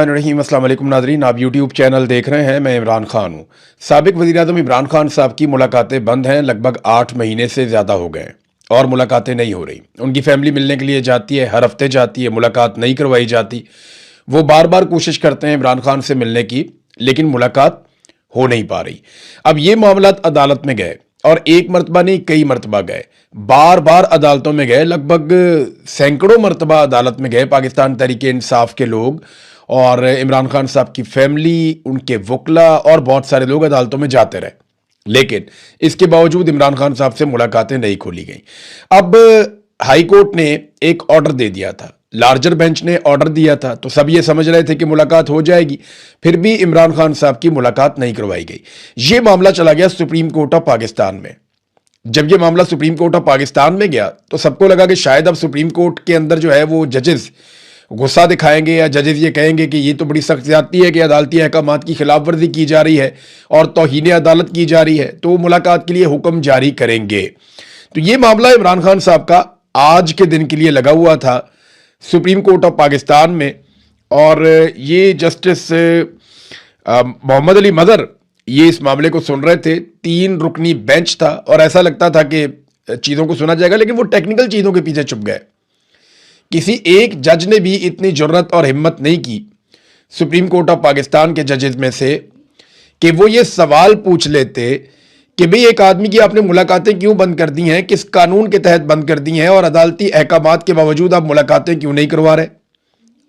बिस्मिल्लाहिर्रहमानिर्रहीम। अस्सलाम वालेकुम नाज़रीन, आप यूट्यूब चैनल देख रहे हैं। मैं इमरान खान हूँ। साबिक वज़ीर-ए-आज़म इमरान खान साहब की मुलाकातें बंद हैं, लगभग 8 महीने से ज़्यादा हो गए और मुलाकातें नहीं हो रही। उनकी फैमिली मिलने के लिए जाती है, हर हफ्ते जाती है, मुलाकात नहीं करवाई जाती। वो बार बार कोशिश करते हैं इमरान खान से मिलने की, लेकिन मुलाकात हो नहीं पा रही। अब ये मामला अदालत में गए और एक मरतबा नहीं, कई मरतबा गए, बार बार अदालतों में गए, लगभग सैकड़ों मरतबा अदालत में गए पाकिस्तान तहरीक इंसाफ के लोग और इमरान खान साहब की फैमिली, उनके वकला और बहुत सारे लोग अदालतों में जाते रहे, लेकिन इसके बावजूद इमरान खान साहब से मुलाकातें नहीं खोली गई। अब हाई कोर्ट ने एक ऑर्डर दे दिया था, लार्जर बेंच ने ऑर्डर दिया था, तो सब ये समझ रहे थे कि मुलाकात हो जाएगी, फिर भी इमरान खान साहब की मुलाकात नहीं करवाई गई। ये मामला चला गया सुप्रीम कोर्ट ऑफ पाकिस्तान में। जब ये मामला सुप्रीम कोर्ट ऑफ पाकिस्तान में गया तो सबको लगा कि शायद अब सुप्रीम कोर्ट के अंदर जो है वो जजेस गुस्सा दिखाएंगे या जजेस ये कहेंगे कि ये तो बड़ी सख्त ज्यादती है कि अदालती अहकामात की खिलाफ वर्जी की जा रही है और तौहीन अदालत की जा रही है, तो वो मुलाकात के लिए हुक्म जारी करेंगे। तो ये मामला इमरान खान साहब का आज के दिन के लिए लगा हुआ था सुप्रीम कोर्ट ऑफ पाकिस्तान में, और ये जस्टिस मोहम्मद अली मजहर ये इस मामले को सुन रहे थे। 3 रुकनी बेंच था और ऐसा लगता था कि चीज़ों को सुना जाएगा, लेकिन वो टेक्निकल चीज़ों के पीछे छुप गए। किसी एक जज ने भी इतनी जुर्रत और हिम्मत नहीं की सुप्रीम कोर्ट ऑफ पाकिस्तान के जजेस में से कि वो ये सवाल पूछ लेते कि भाई एक आदमी की आपने मुलाकातें क्यों बंद कर दी हैं, किस कानून के तहत बंद कर दी हैं, और अदालती अहकामात के बावजूद आप मुलाकातें क्यों नहीं करवा रहे।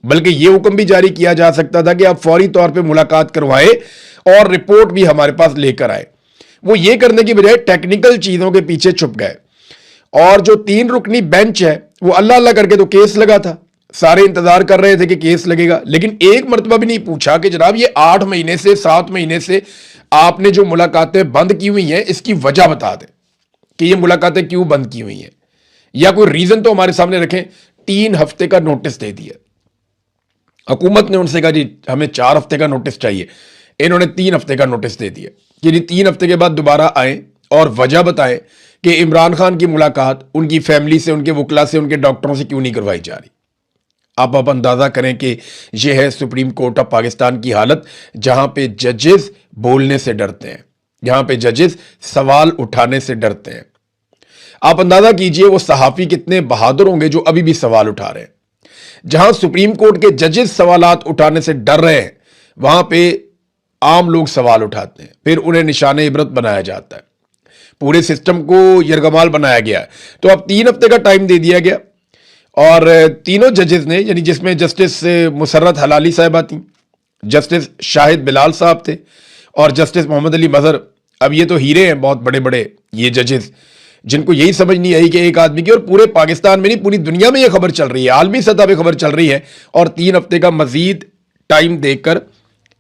बल्कि ये हुक्म भी जारी किया जा सकता था कि आप फौरी तौर पे मुलाकात करवाएं और रिपोर्ट भी हमारे पास लेकर आए। वो ये करने की बजाय टेक्निकल चीजों के पीछे छुप गए, और जो 3 रुकनी बेंच है वो अल्लाह अल्लाह करके तो केस लगा था, सारे इंतजार कर रहे थे कि केस लगेगा, लेकिन एक मरतबा भी नहीं पूछा कि जनाब ये 8 महीने से 7 महीने से आपने जो मुलाकातें बंद की हुई हैं इसकी वजह बता दें कि ये मुलाकातें क्यों बंद की हुई हैं, या कोई रीजन तो हमारे सामने रखें। 3 हफ्ते का नोटिस दे दिया हुकूमत ने, उनसे कहा जी हमें 4 हफ्ते का नोटिस चाहिए, इन्होंने 3 हफ्ते का नोटिस दे दिया कि जी 3 हफ्ते के बाद दोबारा आए और वजह बताएं कि इमरान खान की मुलाकात उनकी फैमिली से, उनके वकला से, उनके डॉक्टरों से क्यों नहीं करवाई जा रही। आप अंदाजा करें कि यह है सुप्रीम कोर्ट ऑफ पाकिस्तान की हालत, जहां पे जजेस बोलने से डरते हैं, जहां पे जजेस सवाल उठाने से डरते हैं। आप अंदाजा कीजिए वो सहाफी कितने बहादुर होंगे जो अभी भी सवाल उठा रहे हैं। जहां सुप्रीम कोर्ट के जजेस सवालात उठाने से डर रहे हैं, वहां पे आम लोग सवाल उठाते हैं, फिर उन्हें निशाने इबरत बनाया जाता है, पूरे सिस्टम को यरगमाल बनाया गया है। तो अब 3 हफ्ते का टाइम दे दिया गया, और तीनों जजेस ने, यानी जिसमें जस्टिस मुसर्रत हलाली साहिबा थी, जस्टिस शाहिद बिलाल साहब थे और जस्टिस मोहम्मद अली मजहर। अब ये तो हीरे हैं बहुत बड़े बड़े ये जजेस, जिनको यही समझ नहीं आई कि एक आदमी की, और पूरे पाकिस्तान में नहीं पूरी दुनिया में ये खबर चल रही है, आलमी सतह पे खबर चल रही है, और 3 हफ्ते का मजीद टाइम देकर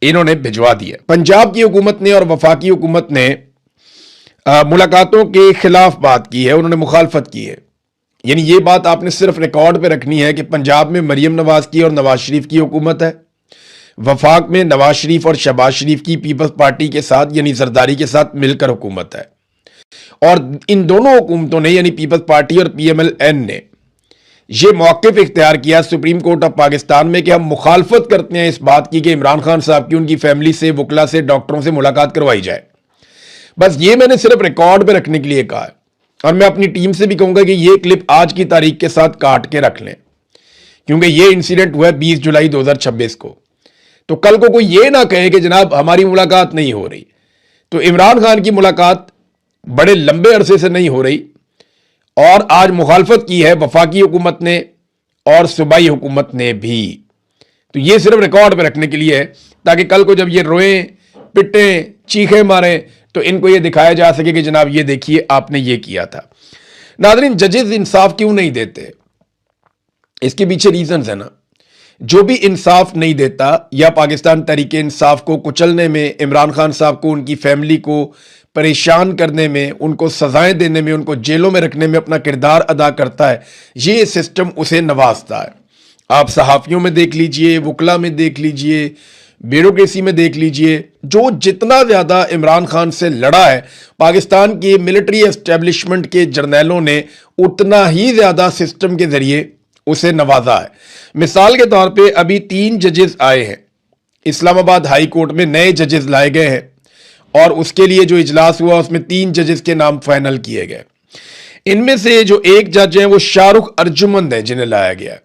इन्होंने भिजवा दिया। पंजाब की हुकूमत ने और वफाकी हुकूमत ने मुलाकातों के खिलाफ बात की है, उन्होंने मुखालफत की है। यानी ये बात आपने सिर्फ रिकॉर्ड पे रखनी है कि पंजाब में मरियम नवाज की और नवाज शरीफ की हुकूमत है, वफाक में नवाज शरीफ और शहबाज शरीफ की पीपल्स पार्टी के साथ यानी जरदारी के साथ मिलकर हुकूमत है, और इन दोनों हुकूमतों ने यानी पीपल्स पार्टी और PMLN ने यह मौक़िफ़ इख्तियार किया सुप्रीम कोर्ट ऑफ पाकिस्तान में कि हम मुखालफत करते हैं इस बात की कि इमरान खान साहब की उनकी फैमिली से, वकला से, डॉक्टरों से मुलाकात करवाई जाए। बस ये मैंने सिर्फ रिकॉर्ड पे रखने के लिए कहा है, और मैं अपनी टीम से भी कहूंगा कि ये क्लिप आज की तारीख के साथ काट के रख लें, क्योंकि ये इंसिडेंट हुआ है 20 जुलाई 2026 को। तो कल को कोई ये ना कहे कि जनाब हमारी मुलाकात नहीं हो रही। तो इमरान खान की मुलाकात बड़े लंबे अरसे से नहीं हो रही, और आज मुखालफत की है वफाकी हुकूमत ने और सूबाई हुकूमत ने भी। तो ये सिर्फ रिकॉर्ड पे रखने के लिए है, ताकि कल को जब ये रोएं, पिटें, चीखें मारें, तो इनको ये दिखाया जा सके कि जनाब ये देखिए आपने ये किया था। नाज़रीन, जजेस इंसाफ क्यों नहीं देते, इसके पीछे रीजंस है ना। जो भी इंसाफ नहीं देता या पाकिस्तान तहरीक इंसाफ को कुचलने में, इमरान खान साहब को, उनकी फैमिली को परेशान करने में, उनको सजाएं देने में, उनको जेलों में रखने में अपना किरदार अदा करता है, ये सिस्टम उसे नवाजता है। आप सहाफ़ियों में देख लीजिए, वकला में देख लीजिए, ब्यूरोक्रेसी में देख लीजिए, जो जितना ज़्यादा इमरान खान से लड़ा है, पाकिस्तान के मिलिट्री एस्टेब्लिशमेंट के जर्नैलों ने उतना ही ज़्यादा सिस्टम के ज़रिए उसे नवाजा है। मिसाल के तौर पे अभी 3 जजेस आए हैं इस्लामाबाद हाई कोर्ट में नए जजेस लाए गए हैं और उसके लिए जो इजलास हुआ उसमें 3 जजेस के नाम फाइनल किए गए। इनमें से जो एक जज हैं वो शाहरुख अर्जुमंद है जिन्हें लाया गया।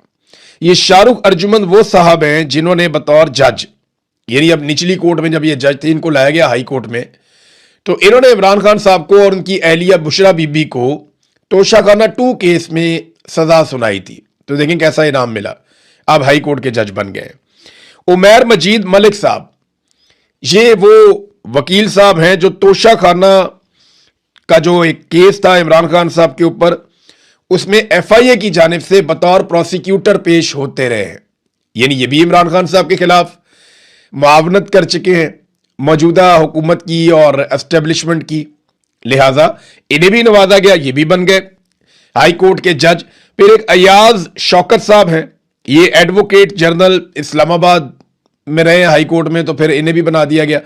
ये शाहरुख अर्जुमंद वो साहब हैं जिन्होंने बतौर जज, यानी अब निचली कोर्ट में जब ये जज थे इनको लाया गया हाई कोर्ट में, तो इन्होंने इमरान खान साहब को और उनकी अहलिया बुशरा बीबी को तोशाखाना 2 केस में सजा सुनाई थी। तो देखें कैसा इनाम मिला, अब हाई कोर्ट के जज बन गए। उमैर मजीद मलिक साहब, ये वो वकील साहब हैं जो तोशाखाना का जो एक केस था इमरान खान साहब के ऊपर, उसमें एफआईए की जानिब से बतौर प्रोसिक्यूटर पेश होते रहे हैं। यानी ये भी इमरान खान साहब के खिलाफ मुआवनत कर चुके हैं मौजूदा हुकूमत की और एस्टेब्लिशमेंट की, लिहाजा इन्हें भी नवाजा गया, ये भी बन गए हाई कोर्ट के जज। फिर एक अयाज शौकत साहब हैं, ये एडवोकेट जनरल इस्लामाबाद में रहे हाई कोर्ट में, तो फिर इन्हें भी बना दिया गया।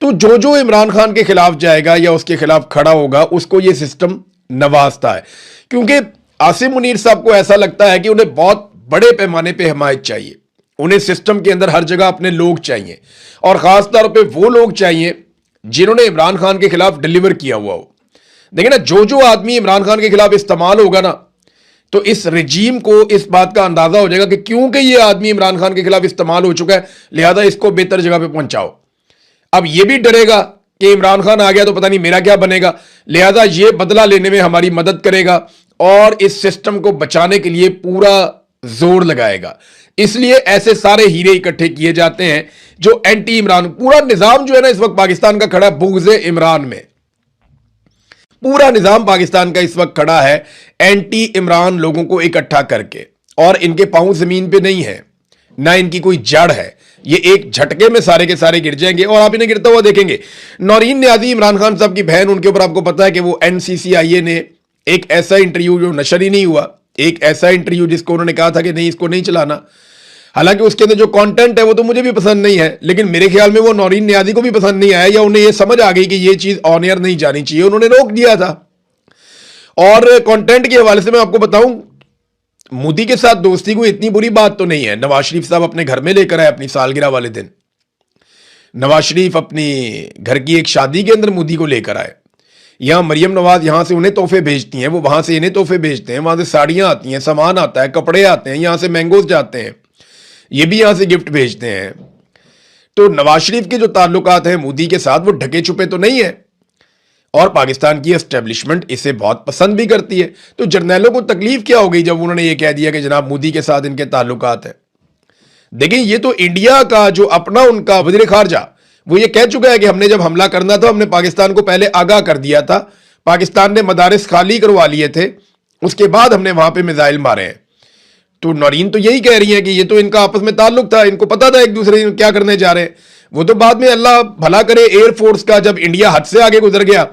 तो जो जो इमरान खान के खिलाफ जाएगा या उसके खिलाफ खड़ा होगा उसको ये सिस्टम नवाजता है, क्योंकि आसिम मुनीर साहब को ऐसा लगता है कि उन्हें बहुत बड़े पैमाने पर हिमायत चाहिए, उन्हें सिस्टम के अंदर हर जगह अपने लोग चाहिए और खास तौर पे वो लोग चाहिए जिन्होंने इमरान खान के खिलाफ डिलीवर किया हुआ हो। देखिए ना, जो जो आदमी इमरान खान के खिलाफ इस्तेमाल होगा ना, तो इस रजीम को इस बात का अंदाजा हो जाएगा कि क्योंकि ये आदमी इमरान खान के खिलाफ इस्तेमाल हो चुका है, लिहाजा इसको बेहतर जगह पे पहुंचाओ। अब ये भी डरेगा कि इमरान खान आ गया तो पता नहीं मेरा क्या बनेगा, लिहाजा ये बदला लेने में हमारी मदद करेगा और इस सिस्टम को बचाने के लिए पूरा जोर लगाएगा। इसलिए ऐसे सारे हीरे इकट्ठे किए जाते हैं जो एंटी इमरान, पूरा निजाम जो है ना इस वक्त पाकिस्तान का खड़ा है बुग़्ज़े इमरान में। पूरा निजाम पाकिस्तान का इस वक्त खड़ा है एंटी इमरान लोगों को इकट्ठा करके, और इनके पांव जमीन पे नहीं है, ना इनकी कोई जड़ है, ये एक झटके में सारे के सारे गिर जाएंगे और आप इन्हें गिरता हुआ देखेंगे। नौरीन न्याज़ी इमरान खान साहब की बहन, उनके ऊपर आपको पता है कि वो NCCIA ने एक ऐसा इंटरव्यू जो नशर ही नहीं हुआ, एक ऐसा इंटरव्यू जिसको उन्होंने कहा था कि नहीं इसको नहीं चलाना, हालांकि उसके अंदर जो कंटेंट है वो तो मुझे भी पसंद नहीं है, लेकिन मेरे ख्याल में वो नौरीन न्याज़ी को भी पसंद नहीं आया, या उन्हें ये समझ आ गई कि ये चीज ऑन एयर नहीं जानी चाहिए, उन्होंने रोक दिया था। और कंटेंट के हवाले से मैं आपको बताऊं, मोदी के साथ दोस्ती कोई इतनी बुरी बात तो नहीं है। नवाज शरीफ साहब अपने घर में लेकर आए अपनी सालगिरह वाले दिन, नवाज शरीफ अपनी घर की एक शादी के अंदर मोदी को लेकर आए। यहां मरियम नवाज यहां से उन्हें तोहफे भेजती हैं, वो वहां से इन्हें तोहफे भेजते हैं, वहां से साड़ियां आती हैं, सामान आता है, कपड़े आते हैं, यहां से मैंगोज जाते हैं, ये भी यहां से गिफ्ट भेजते हैं। तो नवाज शरीफ के जो ताल्लुकात हैं मोदी के साथ वो ढके छुपे तो नहीं है, और पाकिस्तान की एस्टेब्लिशमेंट इसे बहुत पसंद भी करती है। तो जर्नैलों को तकलीफ क्या हो गई जब उन्होंने ये कह दिया कि जनाब मोदी के साथ इनके ताल्लुकात है। देखिए, ये तो इंडिया का जो अपना उनका वज़ीर खारजा, वो ये कह चुका है कि हमने जब हमला करना था हमने पाकिस्तान को पहले आगाह कर दिया था, पाकिस्तान ने मदारिस खाली करवा लिए थे, उसके बाद हमने वहां पे मिसाइल मारे हैं। तो नौरीन तो यही कह रही है कि ये तो इनका आपस में ताल्लुक था, इनको पता था एक दूसरे को क्या करने जा रहे हैं। वो तो बाद में अल्लाह भला करे एयरफोर्स का जब इंडिया हद से आगे गुजर गया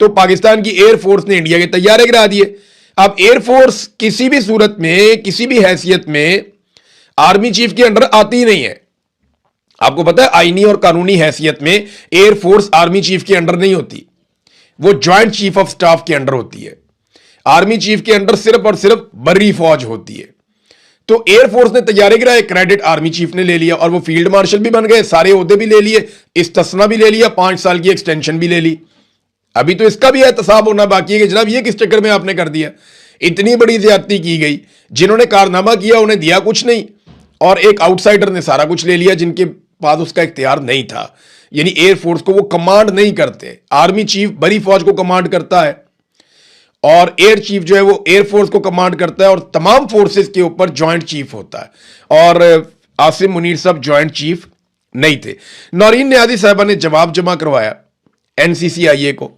तो पाकिस्तान की एयरफोर्स ने इंडिया के तैयारे गिरा दिए। अब एयरफोर्स किसी भी सूरत में किसी भी हैसियत में आर्मी चीफ के अंडर आती ही नहीं है। आपको पता है आईनी और कानूनी हैसियत में एयरफोर्स आर्मी चीफ के अंडर नहीं होती, वो ज्वाइंट चीफ ऑफ स्टाफ के अंडर होती है। आर्मी चीफ के अंडर सिर्फ और सिर्फ बर्री फौज होती है। तो एयरफोर्स ने तैयारी गिराए, क्रेडिट आर्मी चीफ ने ले लिया और वो फील्ड मार्शल भी बन गए, सारे ओहदे भी ले लिए, इस्तिस्ना भी ले लिया, 5 साल की एक्सटेंशन भी ले ली। अभी तो इसका भी एहतसाब होना बाकी है कि जनाब ये किस चक्कर में आपने कर दिया। इतनी बड़ी ज्यादती की गई, जिन्होंने कारनामा किया उन्हें दिया कुछ नहीं और एक आउटसाइडर ने सारा कुछ ले लिया जिनके पास उसका इख्तियार नहीं था। यानी एयरफोर्स को वो कमांड नहीं करते, आर्मी चीफ बड़ी फौज को कमांड करता है और एयर चीफ जो है वो एयरफोर्स को कमांड करता है और तमाम फोर्सेस के ऊपर ज्वाइंट चीफ होता है। और आसिम मुनीर साहब ज्वाइंट चीफ नहीं थे। नौरीन न्याज़ी साहबा ने जवाब जमा करवाया NCCIA को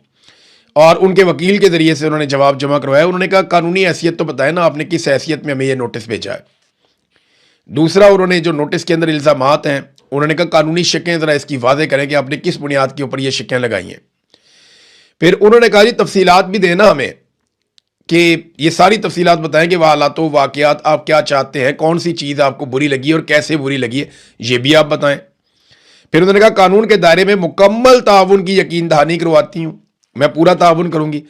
और उनके वकील के जरिए से उन्होंने जवाब जमा करवाया। उन्होंने कहा कानूनी हैसियत तो बताए ना आपने, किस हैसियत में हमें यह नोटिस भेजा है। दूसरा, उन्होंने जो नोटिस के अंदर इल्जामात हैं उन्होंने कहा कानूनी शकें जरा इसकी वाज़ेह करें कि आपने किस बुनियाद के ऊपर ये शकें लगाई हैं। फिर उन्होंने कहा जी तफसीलात भी देना हमें, कि ये सारी तफसीलात बताएं कि हालातों वाक़यात आप क्या चाहते हैं, कौन सी चीज़ आपको बुरी लगी और कैसे बुरी लगी है, ये भी आप बताएं। फिर उन्होंने कहा कानून के दायरे में मुकम्मल ताउन की यकीन दहानी करवाती हूँ, मैं पूरा ताउन करूँगी।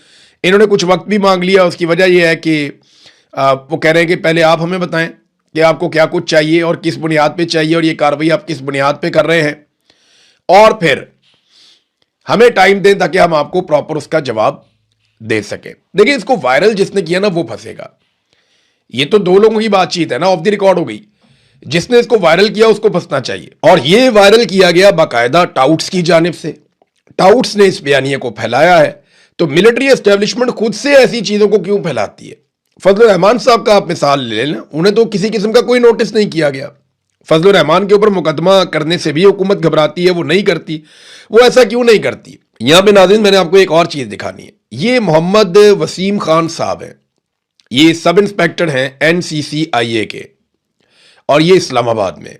इन्होंने कुछ वक्त भी मांग लिया, उसकी वजह यह है कि वो कह रहे हैं कि पहले आप हमें बताएं कि आपको क्या कुछ चाहिए और किस बुनियाद पे चाहिए और ये कार्रवाई आप किस बुनियाद पे कर रहे हैं, और फिर हमें टाइम दें ताकि हम आपको प्रॉपर उसका जवाब दे सकें। देखिए, इसको वायरल जिसने किया ना वो फंसेगा। ये तो दो लोगों की बातचीत है ना, ऑफ द रिकॉर्ड हो गई। जिसने इसको वायरल किया उसको फंसना चाहिए। और ये वायरल किया गया बाकायदा टाउट्स की जानिब से। टाउट्स ने इस बयानिए को फैलाया है। तो मिलिट्री एस्टेब्लिशमेंट खुद से ऐसी चीजों को क्यों फैलाती है? फजलुर रहमान साहब का आप मिसाल ले लेना, उन्हें तो किसी किस्म का कोई नोटिस नहीं किया गया। फजलुर रहमान के ऊपर मुकदमा करने से भी हुकूमत घबराती है, वो नहीं करती। वो ऐसा क्यों नहीं करती? यहां पे नाज़रीन मैंने आपको एक और चीज दिखानी है। ये मोहम्मद वसीम खान साहब हैं, ये सब इंस्पेक्टर हैं NCCIA के, और ये इस्लामाबाद में।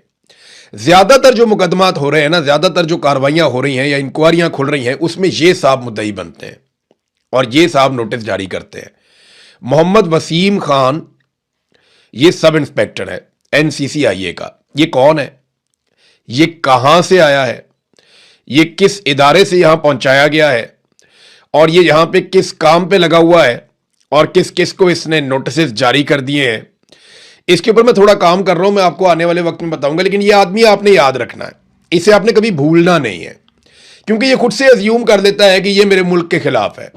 ज्यादातर जो मुकदमात हो रहे हैं ना, ज्यादातर जो कार्रवाइयां हो रही हैं या इंक्वायरियां खुल रही हैं, उसमें ये साहब मुद्दई बनते हैं और ये साहब नोटिस जारी करते हैं। मोहम्मद वसीम खान ये सब इंस्पेक्टर है NCCIA का। ये कौन है? ये कहां से आया है? ये किस इदारे से यहां पहुंचाया गया है? और ये यहां पे किस काम पे लगा हुआ है? और किस किस को इसने नोटिस जारी कर दिए हैं? इसके ऊपर मैं थोड़ा काम कर रहा हूं, मैं आपको आने वाले वक्त में बताऊंगा। लेकिन ये आदमी आपने याद रखना है, इसे आपने कभी भूलना नहीं है, क्योंकि ये खुद से अज्यूम कर देता है कि ये मेरे मुल्क के खिलाफ है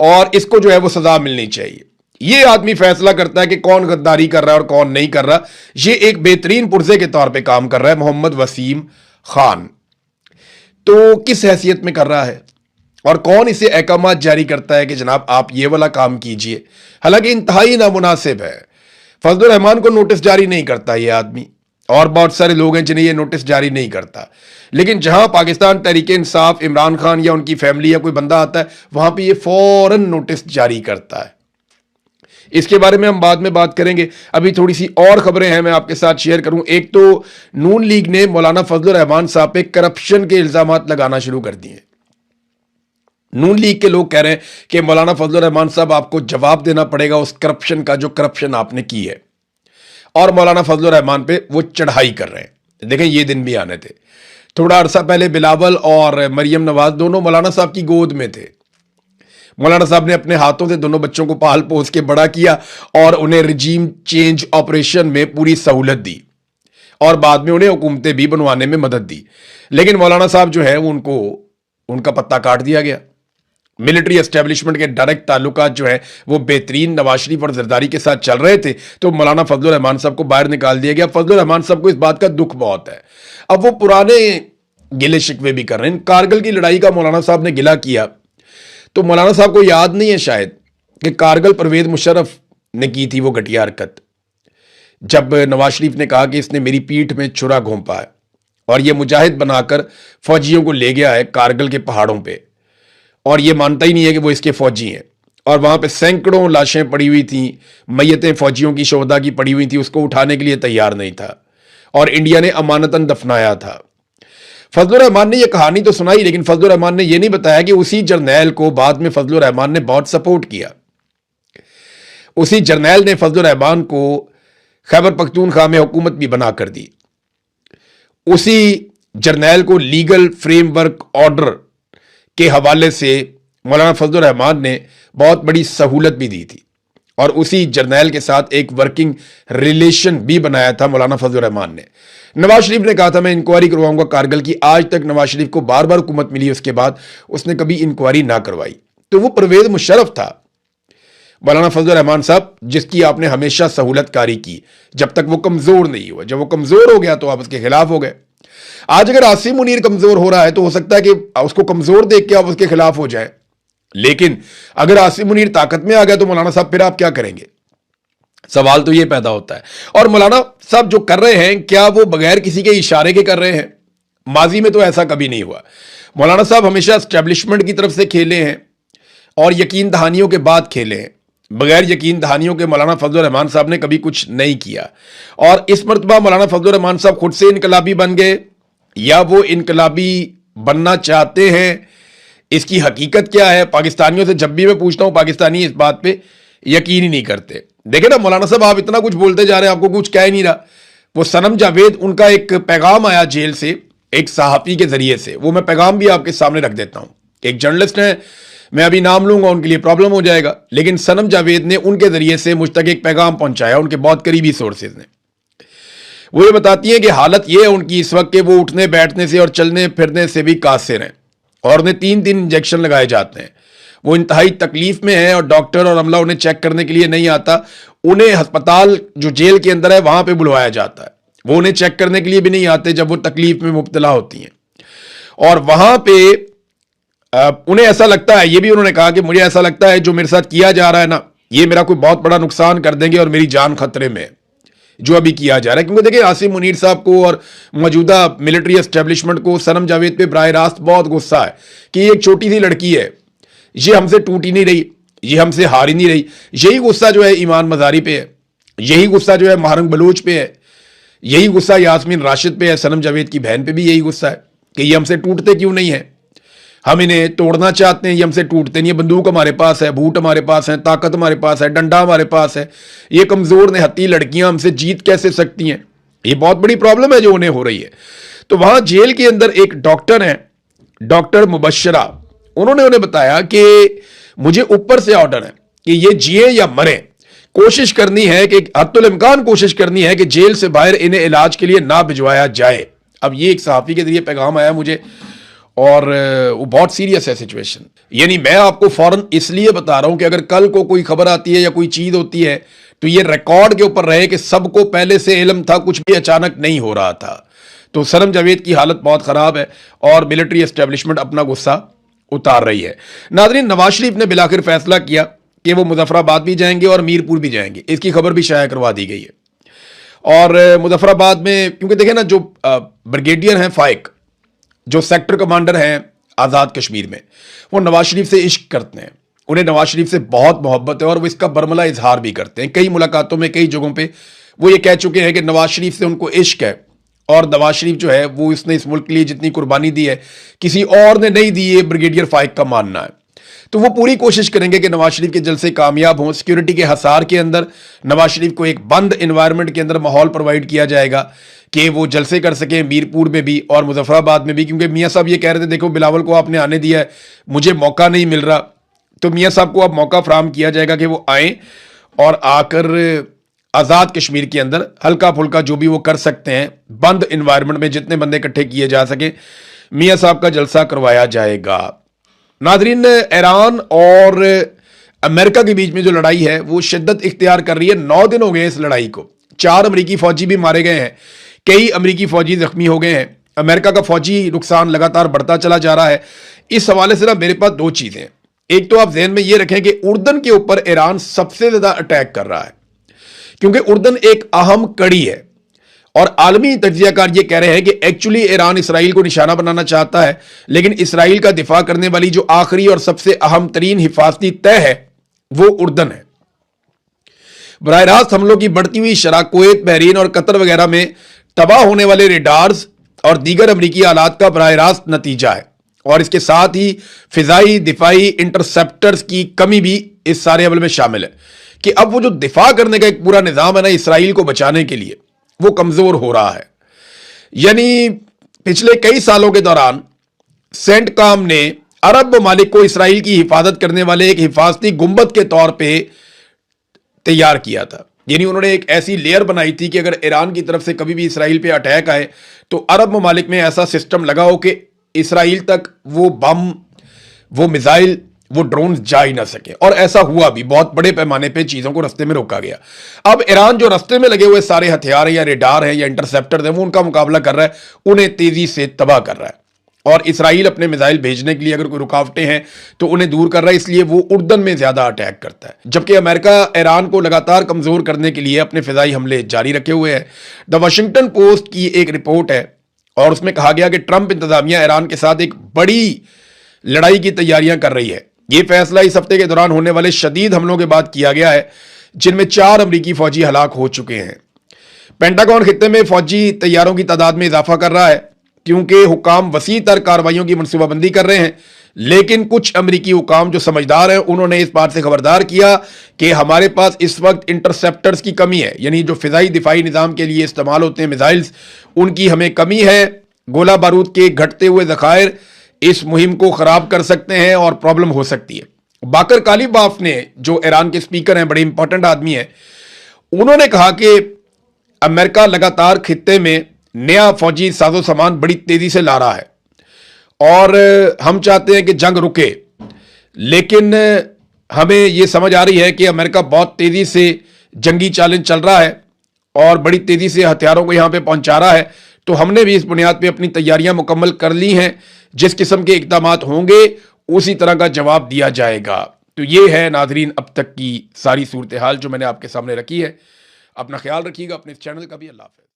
और इसको जो है वो सजा मिलनी चाहिए। ये आदमी फैसला करता है कि कौन गद्दारी कर रहा है और कौन नहीं कर रहा। ये एक बेहतरीन पुर्जे के तौर पे काम कर रहा है मोहम्मद वसीम खान। तो किस हैसियत में कर रहा है और कौन इसे अहकामात जारी करता है कि जनाब आप ये वाला काम कीजिए? हालांकि इंतहाई नामुनासिब है। फजलुर रहमान को नोटिस जारी नहीं करता ये आदमी, और बहुत सारे लोग हैं जिन्हें ये नोटिस जारी नहीं करता। लेकिन जहां पाकिस्तान तहरीक इंसाफ, इमरान खान या उनकी फैमिली या कोई बंदा आता है, वहां पे ये फौरन नोटिस जारी करता है। इसके बारे में हम बाद में बात करेंगे। अभी थोड़ी सी और खबरें हैं, मैं आपके साथ शेयर करूं। एक तो नून लीग ने मौलाना फजलुर रहमान साहब पे करप्शन के इल्जाम लगाना शुरू कर दिए। नून लीग के लोग कह रहे हैं कि मौलाना फजलुर रहमान साहब आपको जवाब देना पड़ेगा उस करप्शन का जो करप्शन आपने की है, और मौलाना फजलुर रहमान पे वो चढ़ाई कर रहे हैं। देखें, ये दिन भी आने थे। थोड़ा अरसा पहले बिलावल और मरियम नवाज दोनों मौलाना साहब की गोद में थे। मौलाना साहब ने अपने हाथों से दोनों बच्चों को पाल पोस के बड़ा किया और उन्हें रिजीम चेंज ऑपरेशन में पूरी सहूलत दी, और बाद में उन्हें हुकूमतें भी बनवाने में मदद दी। लेकिन मौलाना साहब जो है उनको उनका पत्ता काट दिया गया। मिलिट्री एस्टेब्लिशमेंट के डायरेक्ट ताल्लुकात जो है वो बेहतरीन नवाज शरीफ और जरदारी के साथ चल रहे थे, तो मौलाना फजलुर रहमान साहब को बाहर निकाल दिया गया। फजलुर रहमान साहब को इस बात का दुख बहुत है। अब वो पुराने गिले शिकवे भी कर रहे हैं। कारगिल की लड़ाई का मौलाना साहब ने गिला किया, तो मौलाना साहब को याद नहीं है शायद कि कारगिल परवेज मुशर्रफ ने की थी वो घटिया हरकत, जब नवाज शरीफ ने कहा कि इसने मेरी पीठ में छुरा घोंपा है और ये मुजाहिद बनाकर फौजियों को ले गया है कारगिल के पहाड़ों पे, और ये मानता ही नहीं है कि वो इसके फौजी हैं। और वहां पे सैकड़ों लाशें पड़ी हुई थी, मैयतें फौजियों की शोहदा की पड़ी हुई थी, उसको उठाने के लिए तैयार नहीं था और इंडिया ने अमानतन दफनाया था। फजलुर रहमान ने ये कहानी तो सुनाई, लेकिन फजलुर रहमान ने यह नहीं बताया कि उसी जर्नैल को बाद में फजलुर रहमान ने बहुत सपोर्ट किया। उसी जर्नैल ने फजलुर रहमान को खैबर पख्तूनख्वा में हुकूमत भी बना कर दी। उसी जर्नैल को लीगल फ्रेमवर्क ऑर्डर के हवाले से मौलाना फजलुर रहमान ने बहुत बड़ी सहूलत भी दी थी, और उसी जर्नैल के साथ एक वर्किंग रिलेशन भी बनाया था मौलाना फजलुर रहमान ने। नवाज शरीफ ने कहा था मैं इंक्वायरी करवाऊंगा कारगिल की। आज तक नवाज शरीफ को बार बार हुकूमत मिली, उसके बाद उसने कभी इंक्वायरी ना करवाई। तो वो परवेज मुशर्रफ था, मौलाना फजलुर रहमान साहब, जिसकी आपने हमेशा सहूलतकारी की जब तक वो कमजोर नहीं हुआ। जब वो कमजोर हो गया तो आप उसके खिलाफ हो गए। आज अगर आसिम मुनीर कमजोर हो रहा है तो हो सकता है कि उसको कमजोर देख के आप उसके खिलाफ हो जाए, लेकिन अगर आसिम मुनीर ताकत में आ गया तो मौलाना साहब फिर आप क्या करेंगे? सवाल तो यह पैदा होता है। और मौलाना साहब जो कर रहे हैं, क्या वो बगैर किसी के इशारे के कर रहे हैं? माजी में तो ऐसा कभी नहीं हुआ। मौलाना साहब हमेशा एस्टेब्लिशमेंट की तरफ से खेले हैं और यकीन दहानियों के बाद खेले हैं। बगैर यकीन दहानियों के मौलाना फजलुर रहमान साहब ने कभी कुछ नहीं किया। और इस मरतबा मौलाना फजलुर रहमान साहब खुद से इनकलाबी बन गए या वो इनकलाबी बनना चाहते हैं, इसकी हकीकत क्या है? पाकिस्तानियों से जब भी मैं पूछता हूं, पाकिस्तानी इस बात पे यकीन ही नहीं करते। देखे ना मौलाना साहब, आप इतना कुछ बोलते जा रहे हैं, आपको कुछ कह ही नहीं रहा। वो सनम जावेद, उनका एक पैगाम आया जेल से एक सहाफ़ी के जरिए से, वो मैं पैगाम भी आपके सामने रख देता हूं। एक जर्नलिस्ट है, मैं अभी नाम लूंगा उनके लिए प्रॉब्लम हो जाएगा, लेकिन सनम जावेद ने उनके जरिए से मुझ तक एक पैगाम पहुंचाया, उनके बहुत करीबी सोर्सेज ने। वो ये बताती हैं कि हालत ये है उनकी इस वक्त कि वो उठने बैठने से और चलने फिरने से भी कासिर हैं और उन्हें 3 इंजेक्शन लगाए जाते हैं। वो इंतहाई तकलीफ में है और डॉक्टर और अमला उन्हें चेक करने के लिए नहीं आता। उन्हें अस्पताल जो जेल के अंदर है वहां पे बुलवाया जाता है, वो उन्हें चेक करने के लिए भी नहीं आते जब वो तकलीफ में मुब्तला होती हैं। और वहां पे उन्हें ऐसा लगता है, ये भी उन्होंने कहा कि मुझे ऐसा लगता है जो मेरे साथ किया जा रहा है ना, ये मेरा कोई बहुत बड़ा नुकसान कर देंगे और मेरी जान खतरे में है जो अभी किया जा रहा है। क्योंकि देखिए आसिम मुनीर साहब को और मौजूदा मिलिट्री एस्टेब्लिशमेंट को सनम जावेद पे बराह रास्त बहुत गुस्सा है कि ये एक छोटी सी लड़की है, ये हमसे टूट ही नहीं रही, ये हमसे हार ही नहीं रही। यही गुस्सा जो है ईमान मजारी पे है, यही गुस्सा जो है महरंग बलूच पे है, यही गुस्सा यास्मीन राशिद पे है, सनम जावेद की बहन पे भी यही गुस्सा है कि ये हमसे टूटते क्यों नहीं है। हम इन्हें तोड़ना चाहते हैं, ये हमसे टूटते नहीं है। बंदूक हमारे पास है, बूट हमारे पास है, ताकत हमारे पास है, डंडा हमारे पास है, ये कमजोर निहत्ती लड़कियां हमसे जीत कैसे सकती हैं। ये बहुत बड़ी प्रॉब्लम है जो उन्हें हो रही है। तो वहां जेल के अंदर एक डॉक्टर है, डॉक्टर मुबशरा, उन्होंने उन्हें बताया कि मुझे ऊपर से ऑर्डर है कि ये जिए या मरे, कोशिश करनी है कि हत्तुल इम्कान कोशिश करनी है कि जेल से बाहर इन्हें इलाज के लिए ना भिजवाया जाए। अब ये एक सहाफी के जरिए पैगाम आया मुझे और वो बहुत सीरियस है सिचुएशन। यानी मैं आपको फौरन इसलिए बता रहा हूं कि अगर कल को कोई खबर आती है या कोई चीज होती है तो ये रिकॉर्ड के ऊपर रहे कि सबको पहले से इल्म था, कुछ भी अचानक नहीं हो रहा था। तो सनम जावेद की हालत बहुत खराब है और मिलिट्री एस्टेब्लिशमेंट अपना गुस्सा उतार रही है। नाज़रीन, नवाज शरीफ ने बिलाखिर फैसला किया कि वो मुजफ्फराबाद भी जाएंगे और मीरपुर भी जाएंगे। इसकी खबर भी शाया करवा दी गई है। और मुजफ्फराबाद में क्योंकि देखें ना, जो ब्रिगेडियर हैं फाइक, जो सेक्टर कमांडर हैं आज़ाद कश्मीर में, वो नवाज शरीफ से इश्क करते हैं, उन्हें नवाज शरीफ से बहुत मोहब्बत है और वो इसका बरमला इजहार भी करते हैं। कई मुलाकातों में कई जगहों पे वो ये कह चुके हैं कि नवाज शरीफ से उनको इश्क है और नवाज शरीफ जो है वो इसने इस मुल्क के लिए जितनी कुर्बानी दी है किसी और ने नहीं दी, ये ब्रिगेडियर फाइक का मानना है। तो वो पूरी कोशिश करेंगे कि नवाज शरीफ के जलसे कामयाब हों। सिक्योरिटी के हसार के अंदर नवाज शरीफ को एक बंद इन्वायरमेंट के अंदर माहौल प्रोवाइड किया जाएगा कि वो जलसे कर सकें मीरपुर में भी और मुजफ्फराबाद में भी। क्योंकि मियाँ साहब ये कह रहे थे, देखो बिलावल को आपने आने दिया है, मुझे मौका नहीं मिल रहा, तो मियाँ साहब को अब मौका फराहम किया जाएगा कि वो आए और आकर आज़ाद कश्मीर के अंदर हल्का फुल्का जो भी वो कर सकते हैं, बंद इन्वायरमेंट में जितने बंदे इकट्ठे किए जा सके, मियाँ साहब का जलसा करवाया जाएगा। नाजरीन, ईरान और अमेरिका के बीच में जो लड़ाई है वो शिद्दत इख्तियार कर रही है। 9 दिन हो गए इस लड़ाई को, 4 अमरीकी फौजी भी मारे गए हैं, कई अमरीकी फौजी जख्मी हो गए हैं, अमेरिका का फौजी नुकसान लगातार बढ़ता चला जा रहा है। इस हवाले से ना मेरे पास 2 चीजें हैं। एक तो आप ज़हन में ये रखें कि उर्दन के ऊपर ईरान सबसे ज्यादा अटैक कर रहा है, क्योंकि उर्दन एक अहम कड़ी है और आलमी तज्जियाकार ये कह रहे हैं कि एक्चुअली ईरान इसराइल को निशाना बनाना चाहता है, लेकिन इसराइल का दिफा करने वाली जो आखिरी और सबसे अहम तरीन हिफाजती तय है वो उर्दन है। बराह रास्त हमलों की बढ़ती हुई शरह कुवैत, बहरीन और कतर वगैरह में तबाह होने वाले रेडार्स और दीगर अमरीकी आलात का बराह रास्त नतीजा है और इसके साथ ही फिजाई दिफाई इंटरसेप्टर्स की कमी भी इस सारे अमल में शामिल है कि अब वो जो दिफा करने का एक पूरा निजाम है ना इसराइल को बचाने के लिए, वो कमजोर हो रहा है। यानी पिछले कई सालों के दौरान सेंटकॉम ने अरब ममालिक को इसराइल की हिफाजत करने वाले एक हिफाजती गुंबद के तौर पे तैयार किया था। यानी उन्होंने एक ऐसी लेयर बनाई थी कि अगर ईरान की तरफ से कभी भी इसराइल पे अटैक आए तो अरब ममालिक में ऐसा सिस्टम लगा हो कि इसराइल तक वो बम, वो मिसाइल, वो ड्रोन जा ही ना सके। और ऐसा हुआ भी, बहुत बड़े पैमाने पे चीजों को रास्ते में रोका गया। अब ईरान जो रास्ते में लगे हुए सारे हथियार या रेडार हैं या इंटरसेप्टर हैं, वो उनका मुकाबला कर रहा है, उन्हें तेजी से तबाह कर रहा है। और इसराइल अपने मिसाइल भेजने के लिए अगर कोई रुकावटें हैं तो उन्हें दूर कर रहा है, इसलिए वो उर्दन में ज्यादा अटैक करता है। जबकि अमेरिका ईरान को लगातार कमजोर करने के लिए अपने फिजाई हमले जारी रखे हुए है। द वाशिंगटन पोस्ट की एक रिपोर्ट है और उसमें कहा गया कि ट्रंप इंतजामिया ईरान के साथ एक बड़ी लड़ाई की तैयारियां कर रही है। यह फैसला इस हफ्ते के दौरान होने वाले शदीद हमलों के बाद किया गया है, जिनमें 4 अमरीकी फौजी हलाक हो चुके हैं। पेंटागन खित्ते में फौजी तैयारों की तादाद में इजाफा कर रहा है क्योंकि हुकाम वसी तर कार्रवाइयों की मनसूबाबंदी कर रहे हैं, लेकिन कुछ अमरीकी हुकाम जो समझदार हैं उन्होंने इस बात से खबरदार किया कि हमारे पास इस वक्त इंटरसेप्टर्स की कमी है, यानी जो फिजाई दिफाई निज़ाम के लिए इस्तेमाल होते हैं मिसाइल्स, उनकी हमें कमी है। गोला बारूद के घटते हुए ज़खायर इस मुहिम को खराब कर सकते हैं और प्रॉब्लम हो सकती है। बाकर कालीबाफ ने, जो ईरान के स्पीकर हैं, बड़े इंपॉर्टेंट आदमी हैं, उन्होंने कहा कि अमेरिका लगातार खित्ते में नया फौजी साजो सामान बड़ी तेजी से ला रहा है और हम चाहते हैं कि जंग रुके, लेकिन हमें यह समझ आ रही है कि अमेरिका बहुत तेजी से जंगी चालन चल रहा है और बड़ी तेजी से हथियारों को यहां पे पहुंचा रहा है। तो हमने भी इस बुनियाद पे अपनी तैयारियां मुकम्मल कर ली हैं। जिस किस्म के इकदाम होंगे उसी तरह का जवाब दिया जाएगा। तो ये है नाजरीन अब तक की सारी सूरत हाल जो मैंने आपके सामने रखी है। अपना ख्याल रखिएगा, अपने इस चैनल का भी। अल्लाह हाफ़िज़।